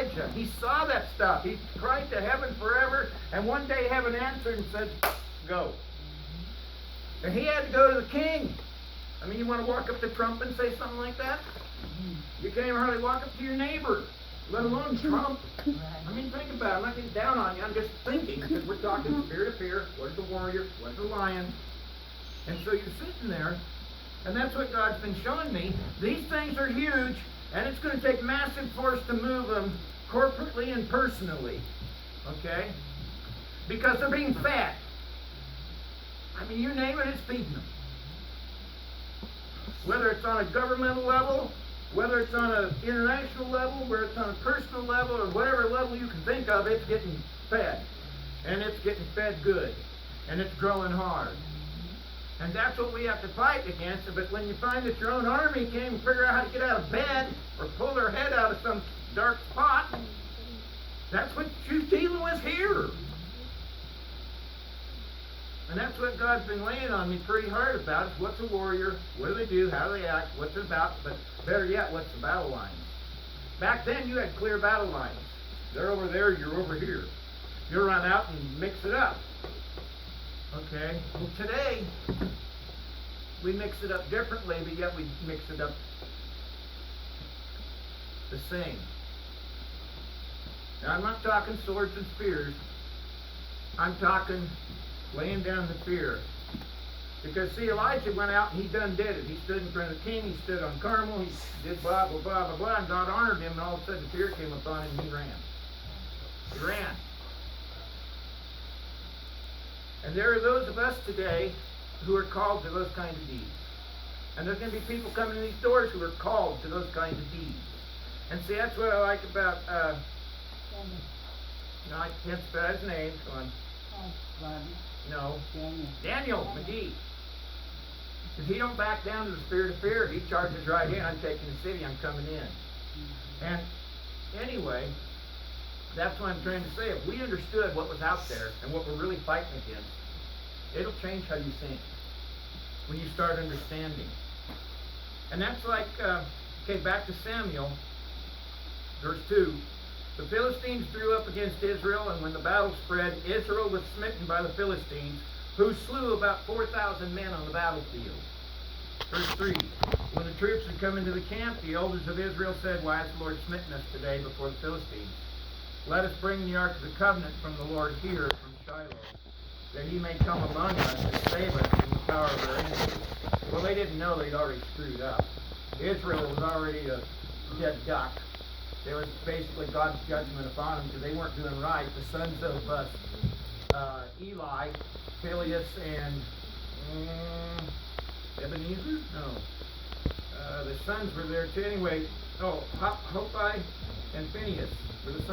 Elijah. He saw that stuff. He cried to heaven forever, and one day heaven answered and said, go. And he had to go to the king. I mean, you want to walk up to Trump and say something like that? You can't even hardly walk up to your neighbor, let alone Trump. I mean, think about it. I'm not getting down on you. I'm just thinking, because we're talking spirit of fear. What is the warrior? What is the lion? And so you're sitting there, and that's what God's been showing me. These things are huge, and it's going to take massive force to move them corporately and personally. Okay? Because they're being fed. I mean, you name it, it's feeding them. Whether it's on a governmental level, whether it's on an international level, whether it's on a personal level, or whatever level you can think of, it's getting fed. And it's getting fed good. And it's growing hard. And that's what we have to fight against. But when you find that your own army can't even figure out how to get out of bed or pull their head out of some dark spot, that's what you're dealing with here. And that's what God's been laying on me pretty hard about, is what's a warrior, what do they do, how do they act, what's it about, but better yet, what's the battle lines. Back then, you had clear battle lines. They're over there, you're over here. You run out and mix it up. Okay? Well, today, we mix it up differently, but yet we mix it up the same. Now, I'm not talking swords and spears. I'm talking laying down the fear. Because, see, Elijah went out and he done did it. He stood in front of the king, he stood on Carmel, he did blah, blah, blah, blah, blah, and God honored him, and all of a sudden fear came upon him and he ran. He ran. And there are those of us today who are called to those kind of deeds. And there's going to be people coming in these doors who are called to those kinds of deeds. And see, that's what I like about, I can't spell his name, go on. No. Daniel McGee. If he don't back down to the spirit of fear, he charges right in. I'm taking the city. I'm coming in. And anyway, that's what I'm trying to say. If we understood what was out there and what we're really fighting against, it'll change how you think when you start understanding. And that's like, okay, back to Samuel, verse 2. The Philistines drew up against Israel, and when the battle spread, Israel was smitten by the Philistines, who slew about 4,000 men on the battlefield. Verse 3. When the troops had come into the camp, the elders of Israel said, why has the Lord smitten us today before the Philistines? Let us bring the ark of the covenant from the Lord here, from Shiloh, that he may come among us and save us from the power of our enemies. Well, they didn't know they'd already screwed up. Israel was already a dead duck. There was basically God's judgment upon them because they weren't doing right. The sons of Eli, Phinehas, and Ebenezer? No. The sons were there too. Anyway, Hophni and Phinehas were the sons.